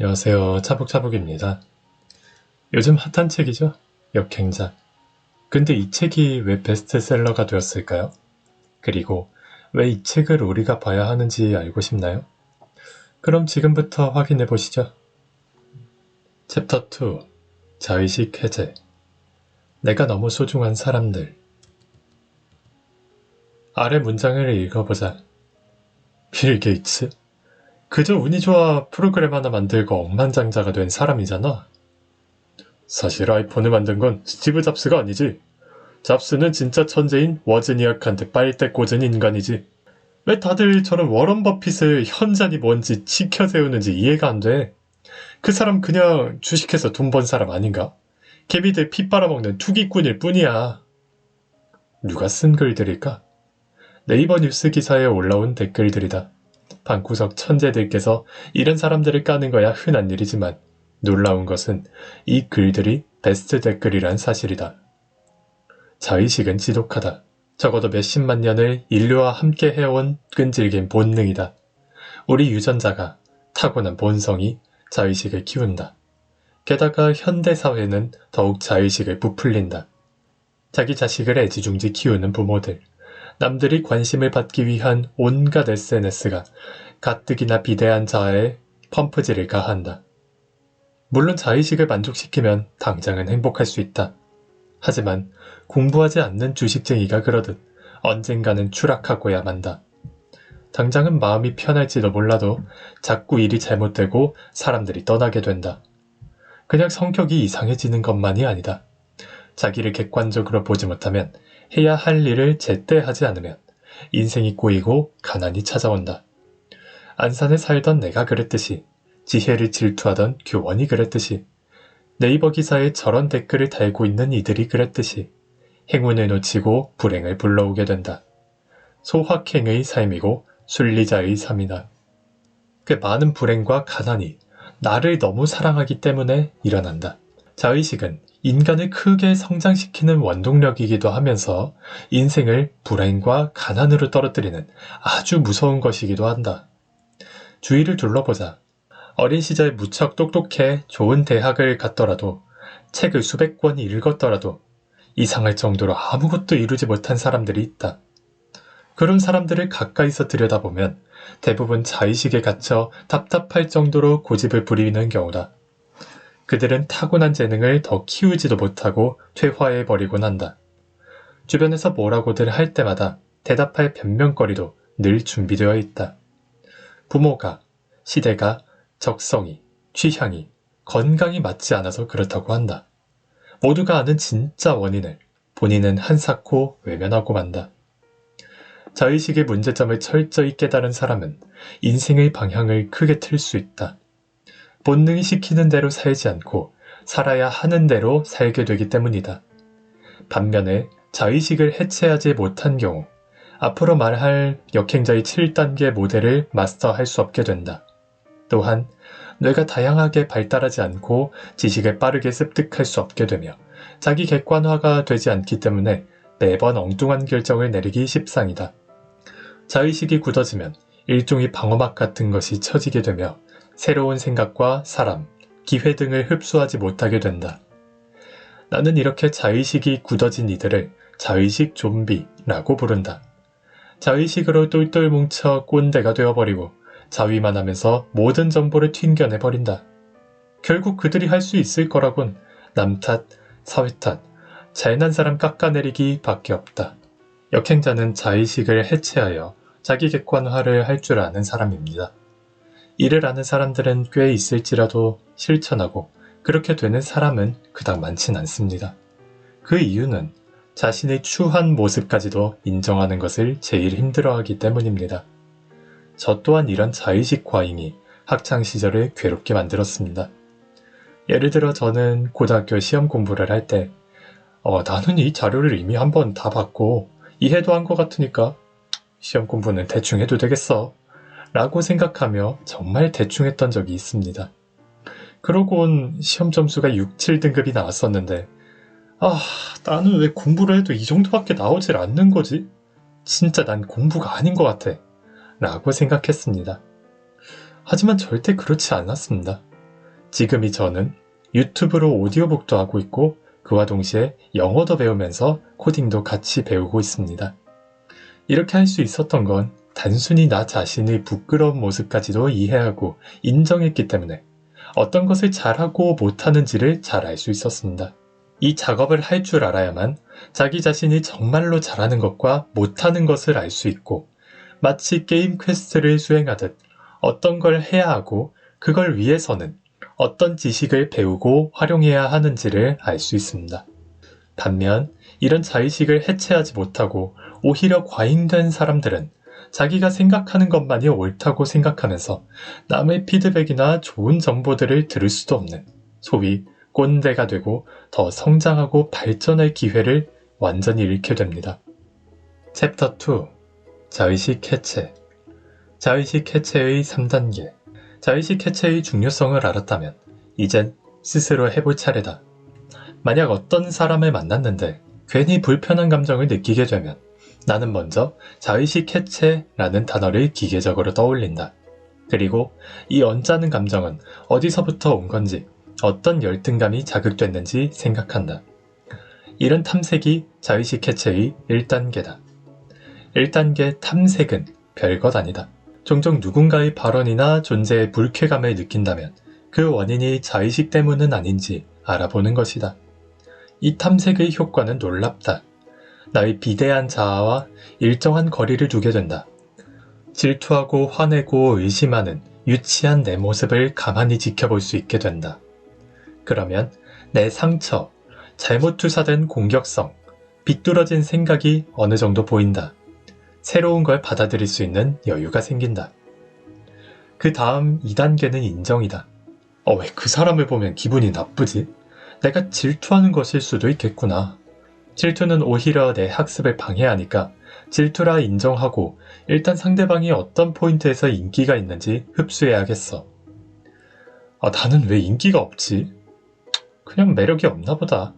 안녕하세요. 차북차북입니다. 요즘 핫한 책이죠? 역행자. 근데 이 책이 왜 베스트셀러가 되었을까요? 그리고 왜 이 책을 우리가 봐야 하는지 알고 싶나요? 그럼 지금부터 확인해 보시죠. 챕터 2. 자의식 해제. 내가 너무 소중한 사람들. 아래 문장을 읽어보자. 빌 게이츠? 그저 운이 좋아 프로그램 하나 만들고 억만장자가 된 사람이잖아. 사실 아이폰을 만든 건 스티브 잡스가 아니지. 잡스는 진짜 천재인 워즈니악한테 빨대 꽂은 인간이지. 왜 다들 저런 워런 버핏을 현잔이 뭔지 치켜세우는지 이해가 안 돼. 그 사람 그냥 주식해서 돈 번 사람 아닌가? 개미들 피 빨아먹는 투기꾼일 뿐이야. 누가 쓴 글들일까? 네이버 뉴스 기사에 올라온 댓글들이다. 방구석 천재들께서 이런 사람들을 까는 거야 흔한 일이지만 놀라운 것은 이 글들이 베스트 댓글이란 사실이다. 자의식은 지독하다. 적어도 몇십만 년을 인류와 함께 해온 끈질긴 본능이다. 우리 유전자가 타고난 본성이 자의식을 키운다. 게다가 현대사회는 더욱 자의식을 부풀린다. 자기 자식을 애지중지 키우는 부모들, 남들이 관심을 받기 위한 온갖 SNS가 가뜩이나 비대한 자아에 펌프질을 가한다. 물론 자의식을 만족시키면 당장은 행복할 수 있다. 하지만 공부하지 않는 주식쟁이가 그러듯 언젠가는 추락하고야 만다. 당장은 마음이 편할지도 몰라도 자꾸 일이 잘못되고 사람들이 떠나게 된다. 그냥 성격이 이상해지는 것만이 아니다. 자기를 객관적으로 보지 못하면 해야 할 일을 제때 하지 않으면 인생이 꼬이고 가난이 찾아온다. 안산에 살던 내가 그랬듯이 지혜를 질투하던 교원이 그랬듯이 네이버 기사에 저런 댓글을 달고 있는 이들이 그랬듯이 행운을 놓치고 불행을 불러오게 된다. 소확행의 삶이고 순리자의 삶이다. 그 많은 불행과 가난이 나를 너무 사랑하기 때문에 일어난다. 자의식은 인간을 크게 성장시키는 원동력이기도 하면서 인생을 불행과 가난으로 떨어뜨리는 아주 무서운 것이기도 한다. 주위를 둘러보자. 어린 시절 무척 똑똑해 좋은 대학을 갔더라도 책을 수백 권 읽었더라도 이상할 정도로 아무것도 이루지 못한 사람들이 있다. 그런 사람들을 가까이서 들여다보면 대부분 자의식에 갇혀 답답할 정도로 고집을 부리는 경우다. 그들은 타고난 재능을 더 키우지도 못하고 퇴화해버리곤 한다. 주변에서 뭐라고들 할 때마다 대답할 변명거리도 늘 준비되어 있다. 부모가, 시대가, 적성이, 취향이, 건강이 맞지 않아서 그렇다고 한다. 모두가 아는 진짜 원인을 본인은 한사코 외면하고 만다. 자의식의 문제점을 철저히 깨달은 사람은 인생의 방향을 크게 틀 수 있다. 본능이 시키는 대로 살지 않고 살아야 하는 대로 살게 되기 때문이다. 반면에 자의식을 해체하지 못한 경우 앞으로 말할 역행자의 7단계 모델을 마스터할 수 없게 된다. 또한 뇌가 다양하게 발달하지 않고 지식을 빠르게 습득할 수 없게 되며 자기 객관화가 되지 않기 때문에 매번 엉뚱한 결정을 내리기 십상이다. 자의식이 굳어지면 일종의 방어막 같은 것이 처지게 되며 새로운 생각과 사람, 기회 등을 흡수하지 못하게 된다. 나는 이렇게 자의식이 굳어진 이들을 자의식 좀비라고 부른다. 자의식으로 똘똘 뭉쳐 꼰대가 되어버리고 자위만 하면서 모든 정보를 튕겨내버린다. 결국 그들이 할 수 있을 거라곤 남 탓, 사회 탓, 잘난 사람 깎아내리기 밖에 없다. 역행자는 자의식을 해체하여 자기 객관화를 할 줄 아는 사람입니다. 이를 아는 사람들은 꽤 있을지라도 실천하고 그렇게 되는 사람은 그닥 많진 않습니다. 그 이유는 자신의 추한 모습까지도 인정하는 것을 제일 힘들어하기 때문입니다. 저 또한 이런 자의식 과잉이 학창시절을 괴롭게 만들었습니다. 예를 들어 저는 고등학교 시험 공부를 할 때 나는 이 자료를 이미 한번 다 봤고 이해도 한 것 같으니까 시험 공부는 대충 해도 되겠어 라고 생각하며 정말 대충 했던 적이 있습니다. 그러곤 시험 점수가 6, 7등급이 나왔었는데 나는 왜 공부를 해도 이 정도밖에 나오질 않는 거지? 진짜 난 공부가 아닌 것 같아 라고 생각했습니다. 하지만 절대 그렇지 않았습니다. 지금이 저는 유튜브로 오디오북도 하고 있고 그와 동시에 영어도 배우면서 코딩도 같이 배우고 있습니다. 이렇게 할 수 있었던 건 단순히 나 자신의 부끄러운 모습까지도 이해하고 인정했기 때문에 어떤 것을 잘하고 못하는지를 잘 알 수 있었습니다. 이 작업을 할 줄 알아야만 자기 자신이 정말로 잘하는 것과 못하는 것을 알 수 있고 마치 게임 퀘스트를 수행하듯 어떤 걸 해야 하고 그걸 위해서는 어떤 지식을 배우고 활용해야 하는지를 알 수 있습니다. 반면 이런 자의식을 해체하지 못하고 오히려 과잉된 사람들은 자기가 생각하는 것만이 옳다고 생각하면서 남의 피드백이나 좋은 정보들을 들을 수도 없는 소위 꼰대가 되고 더 성장하고 발전할 기회를 완전히 잃게 됩니다. 챕터 2. 자의식 해체. 자의식 해체의 3단계. 자의식 해체의 중요성을 알았다면 이젠 스스로 해볼 차례다. 만약 어떤 사람을 만났는데 괜히 불편한 감정을 느끼게 되면 나는 먼저 자의식 해체라는 단어를 기계적으로 떠올린다. 그리고 이 언짢은 감정은 어디서부터 온 건지 어떤 열등감이 자극됐는지 생각한다. 이런 탐색이 자의식 해체의 1단계다. 1단계 탐색은 별것 아니다. 종종 누군가의 발언이나 존재에 불쾌감을 느낀다면 그 원인이 자의식 때문은 아닌지 알아보는 것이다. 이 탐색의 효과는 놀랍다. 나의 비대한 자아와 일정한 거리를 두게 된다. 질투하고 화내고 의심하는 유치한 내 모습을 가만히 지켜볼 수 있게 된다. 그러면 내 상처, 잘못 투사된 공격성, 비뚤어진 생각이 어느 정도 보인다. 새로운 걸 받아들일 수 있는 여유가 생긴다. 그 다음 2단계는 인정이다. 왜 그 사람을 보면 기분이 나쁘지? 내가 질투하는 것일 수도 있겠구나. 질투는 오히려 내 학습을 방해하니까 질투라 인정하고 일단 상대방이 어떤 포인트에서 인기가 있는지 흡수해야겠어. 나는 왜 인기가 없지? 그냥 매력이 없나 보다.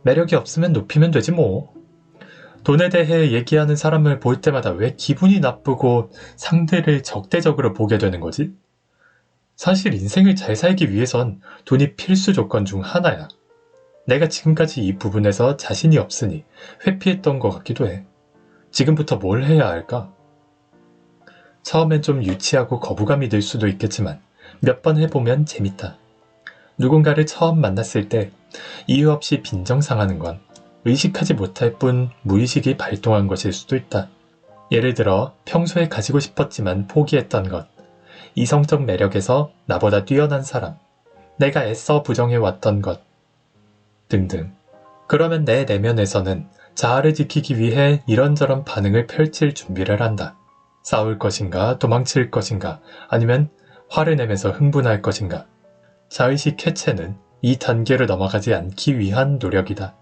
매력이 없으면 높이면 되지 뭐. 돈에 대해 얘기하는 사람을 볼 때마다 왜 기분이 나쁘고 상대를 적대적으로 보게 되는 거지? 사실 인생을 잘 살기 위해선 돈이 필수 조건 중 하나야. 내가 지금까지 이 부분에서 자신이 없으니 회피했던 것 같기도 해. 지금부터 뭘 해야 할까? 처음엔 좀 유치하고 거부감이 들 수도 있겠지만 몇 번 해보면 재밌다. 누군가를 처음 만났을 때 이유 없이 빈정상하는 건 의식하지 못할 뿐 무의식이 발동한 것일 수도 있다. 예를 들어 평소에 가지고 싶었지만 포기했던 것, 이성적 매력에서 나보다 뛰어난 사람, 내가 애써 부정해왔던 것 등등. 그러면 내 내면에서는 자아를 지키기 위해 이런저런 반응을 펼칠 준비를 한다. 싸울 것인가, 도망칠 것인가, 아니면 화를 내면서 흥분할 것인가. 자의식 해체는 이 단계를 넘어가지 않기 위한 노력이다.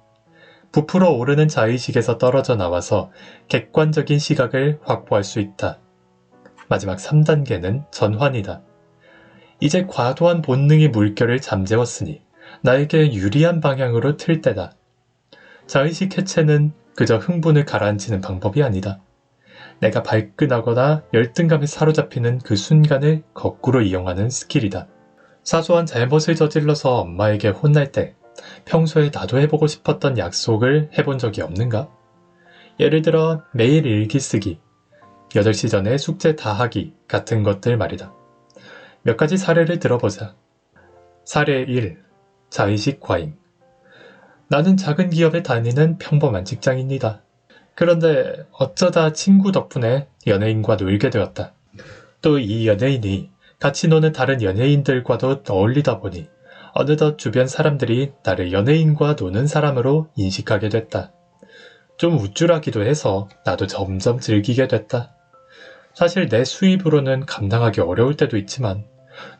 부풀어 오르는 자의식에서 떨어져 나와서 객관적인 시각을 확보할 수 있다. 마지막 3단계는 전환이다. 이제 과도한 본능의 물결을 잠재웠으니 나에게 유리한 방향으로 틀 때다. 자의식 해체는 그저 흥분을 가라앉히는 방법이 아니다. 내가 발끈하거나 열등감에 사로잡히는 그 순간을 거꾸로 이용하는 스킬이다. 사소한 잘못을 저질러서 엄마에게 혼날 때 평소에 나도 해보고 싶었던 약속을 해본 적이 없는가? 예를 들어 매일 일기 쓰기, 8시 전에 숙제 다 하기 같은 것들 말이다. 몇 가지 사례를 들어보자. 사례 1. 자의식 과잉. 나는 작은 기업에 다니는 평범한 직장인이다. 그런데 어쩌다 친구 덕분에 연예인과 놀게 되었다. 또 이 연예인이 같이 노는 다른 연예인들과도 어울리다 보니 어느덧 주변 사람들이 나를 연예인과 노는 사람으로 인식하게 됐다. 좀 우쭐하기도 해서 나도 점점 즐기게 됐다. 사실 내 수입으로는 감당하기 어려울 때도 있지만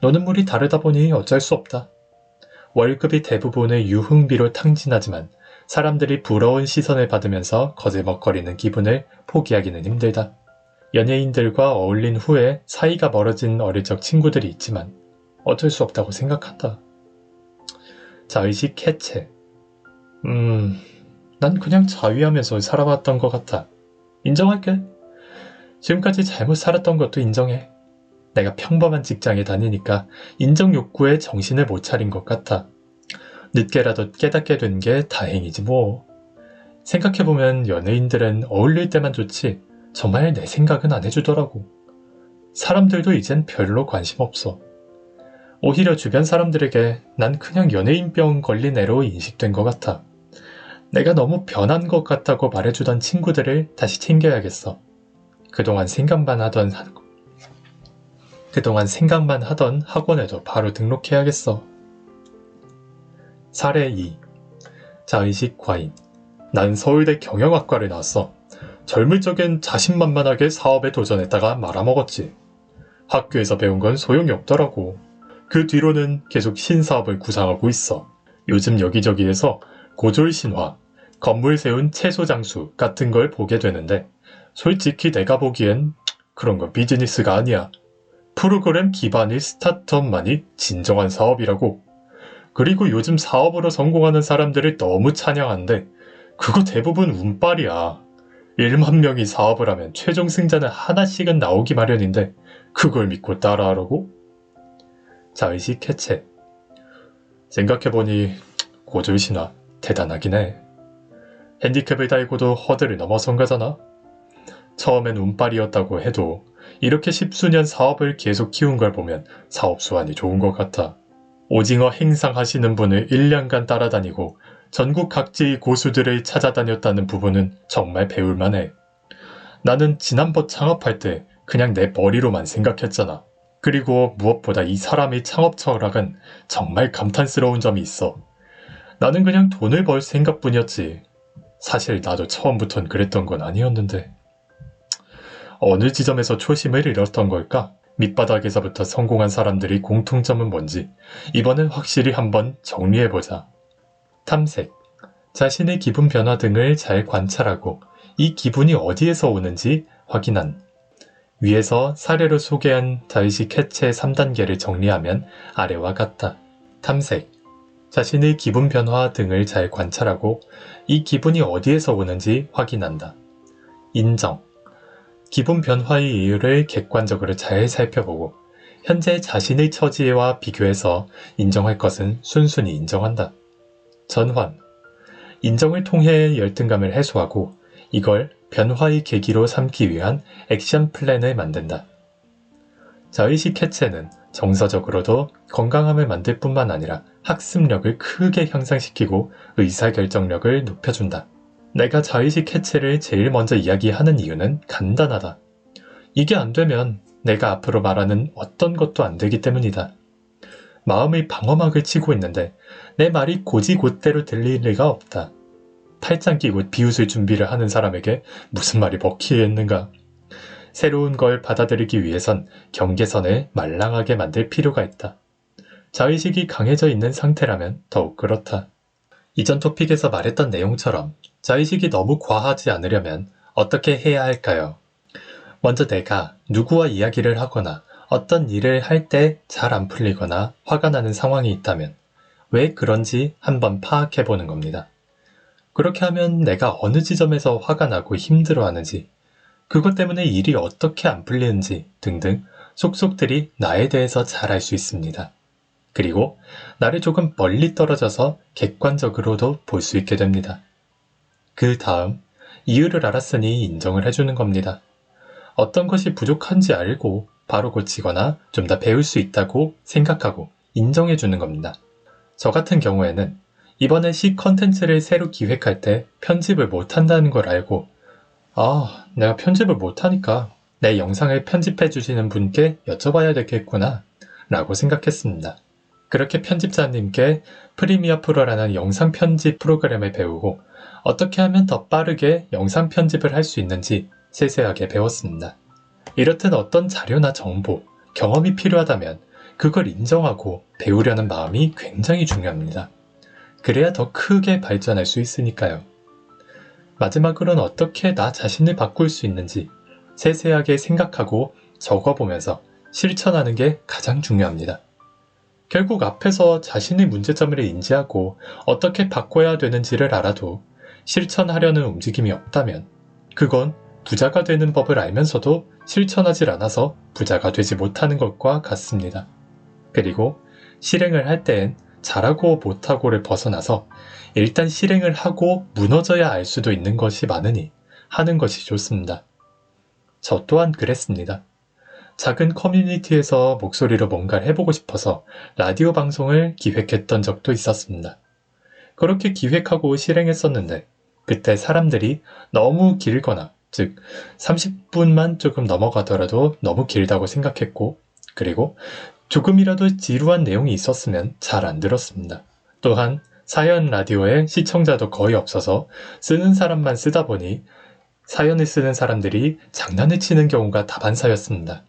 노는 물이 다르다 보니 어쩔 수 없다. 월급이 대부분의 유흥비로 탕진하지만 사람들이 부러운 시선을 받으면서 거들먹거리는 기분을 포기하기는 힘들다. 연예인들과 어울린 후에 사이가 멀어진 어릴 적 친구들이 있지만 어쩔 수 없다고 생각한다. 자의식 해체. 난 그냥 자위하면서 살아왔던 것 같아. 인정할게. 지금까지 잘못 살았던 것도 인정해. 내가 평범한 직장에 다니니까 인정 욕구에 정신을 못 차린 것 같아. 늦게라도 깨닫게 된 게 다행이지 뭐. 생각해보면 연예인들은 어울릴 때만 좋지 정말 내 생각은 안 해주더라고. 사람들도 이젠 별로 관심 없어. 오히려 주변 사람들에게 난 그냥 연예인병 걸린 애로 인식된 것 같아. 내가 너무 변한 것 같다고 말해주던 친구들을 다시 챙겨야겠어. 그동안 생각만 하던 학원에도 바로 등록해야겠어. 사례 2. 자의식 과잉. 난 서울대 경영학과를 나왔어. 젊을 적엔 자신만만하게 사업에 도전했다가 말아먹었지. 학교에서 배운 건 소용이 없더라고. 그 뒤로는 계속 신사업을 구상하고 있어. 요즘 여기저기에서 고졸신화, 건물 세운 채소장수 같은 걸 보게 되는데 솔직히 내가 보기엔 그런 건 비즈니스가 아니야. 프로그램 기반의 스타트업만이 진정한 사업이라고. 그리고 요즘 사업으로 성공하는 사람들을 너무 찬양하는데 그거 대부분 운빨이야. 1만 명이 사업을 하면 최종 승자는 하나씩은 나오기 마련인데 그걸 믿고 따라하라고? 자의식 해체. 생각해보니 고졸신화 대단하긴 해. 핸디캡을 달고도 허들을 넘어선 거잖아. 처음엔 운빨이었다고 해도 이렇게 십수년 사업을 계속 키운 걸 보면 사업 수완이 좋은 것 같아. 오징어 행상하시는 분을 1년간 따라다니고 전국 각지의 고수들을 찾아다녔다는 부분은 정말 배울만해. 나는 지난번 창업할 때 그냥 내 머리로만 생각했잖아. 그리고 무엇보다 이 사람의 창업 철학은 정말 감탄스러운 점이 있어. 나는 그냥 돈을 벌 생각뿐이었지. 사실 나도 처음부턴 그랬던 건 아니었는데. 어느 지점에서 초심을 잃었던 걸까? 밑바닥에서부터 성공한 사람들의 공통점은 뭔지 이번엔 확실히 한번 정리해보자. 탐색. 자신의 기분 변화 등을 잘 관찰하고 이 기분이 어디에서 오는지 확인한. 위에서 사례로 소개한 자의식 해체 3단계를 정리하면 아래와 같다. 탐색. 자신의 기분 변화 등을 잘 관찰하고 이 기분이 어디에서 오는지 확인한다. 인정. 기분 변화의 이유를 객관적으로 잘 살펴보고 현재 자신의 처지와 비교해서 인정할 것은 순순히 인정한다. 전환. 인정을 통해 열등감을 해소하고 이걸 변화의 계기로 삼기 위한 액션 플랜을 만든다. 자의식 해체는 정서적으로도 건강함을 만들 뿐만 아니라 학습력을 크게 향상시키고 의사결정력을 높여준다. 내가 자의식 해체를 제일 먼저 이야기하는 이유는 간단하다. 이게 안 되면 내가 앞으로 말하는 어떤 것도 안 되기 때문이다. 마음의 방어막을 치고 있는데 내 말이 곧이곧대로 들릴 리가 없다. 팔짱 끼고 비웃을 준비를 하는 사람에게 무슨 말이 먹히겠는가. 새로운 걸 받아들이기 위해선 경계선을 말랑하게 만들 필요가 있다. 자의식이 강해져 있는 상태라면 더욱 그렇다. 이전 토픽에서 말했던 내용처럼 자의식이 너무 과하지 않으려면 어떻게 해야 할까요? 먼저 내가 누구와 이야기를 하거나 어떤 일을 할 때 잘 안 풀리거나 화가 나는 상황이 있다면 왜 그런지 한번 파악해보는 겁니다. 그렇게 하면 내가 어느 지점에서 화가 나고 힘들어하는지, 그것 때문에 일이 어떻게 안 풀리는지 등등 속속들이 나에 대해서 잘 알 수 있습니다. 그리고 나를 조금 멀리 떨어져서 객관적으로도 볼 수 있게 됩니다. 그 다음 이유를 알았으니 인정을 해주는 겁니다. 어떤 것이 부족한지 알고 바로 고치거나 좀 더 배울 수 있다고 생각하고 인정해주는 겁니다. 저 같은 경우에는 이번에 시 컨텐츠를 새로 기획할 때 편집을 못한다는 걸 알고 내가 편집을 못하니까 내 영상을 편집해 주시는 분께 여쭤봐야 되겠구나 라고 생각했습니다. 그렇게 편집자님께 프리미어 프로라는 영상 편집 프로그램을 배우고 어떻게 하면 더 빠르게 영상 편집을 할 수 있는지 세세하게 배웠습니다. 이렇듯 어떤 자료나 정보, 경험이 필요하다면 그걸 인정하고 배우려는 마음이 굉장히 중요합니다. 그래야 더 크게 발전할 수 있으니까요. 마지막으로는 어떻게 나 자신을 바꿀 수 있는지 세세하게 생각하고 적어보면서 실천하는 게 가장 중요합니다. 결국 앞에서 자신의 문제점을 인지하고 어떻게 바꿔야 되는지를 알아도 실천하려는 움직임이 없다면 그건 부자가 되는 법을 알면서도 실천하질 않아서 부자가 되지 못하는 것과 같습니다. 그리고 실행을 할 때엔 잘하고 못하고를 벗어나서 일단 실행을 하고 무너져야 알 수도 있는 것이 많으니 하는 것이 좋습니다. 저 또한 그랬습니다. 작은 커뮤니티에서 목소리로 뭔가를 해보고 싶어서 라디오 방송을 기획했던 적도 있었습니다. 그렇게 기획하고 실행했었는데 그때 사람들이 너무 길거나 즉 30분만 조금 넘어가더라도 너무 길다고 생각했고 그리고 조금이라도 지루한 내용이 있었으면 잘 안 들었습니다. 또한 사연 라디오에 시청자도 거의 없어서 쓰는 사람만 쓰다 보니 사연을 쓰는 사람들이 장난을 치는 경우가 다반사였습니다.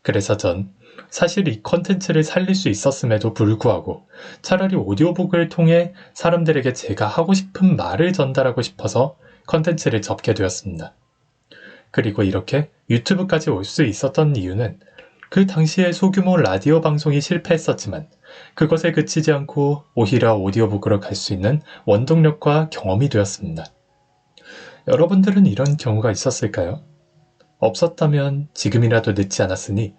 그래서 전 사실 이 컨텐츠를 살릴 수 있었음에도 불구하고 차라리 오디오북을 통해 사람들에게 제가 하고 싶은 말을 전달하고 싶어서 컨텐츠를 접게 되었습니다. 그리고 이렇게 유튜브까지 올 수 있었던 이유는 그 당시에 소규모 라디오 방송이 실패했었지만 그것에 그치지 않고 오히려 오디오북으로 갈 수 있는 원동력과 경험이 되었습니다. 여러분들은 이런 경우가 있었을까요? 없었다면 지금이라도 늦지 않았으니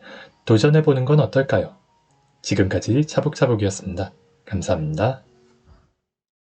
도전해보는 건 어떨까요? 지금까지 차북차북이었습니다. 감사합니다.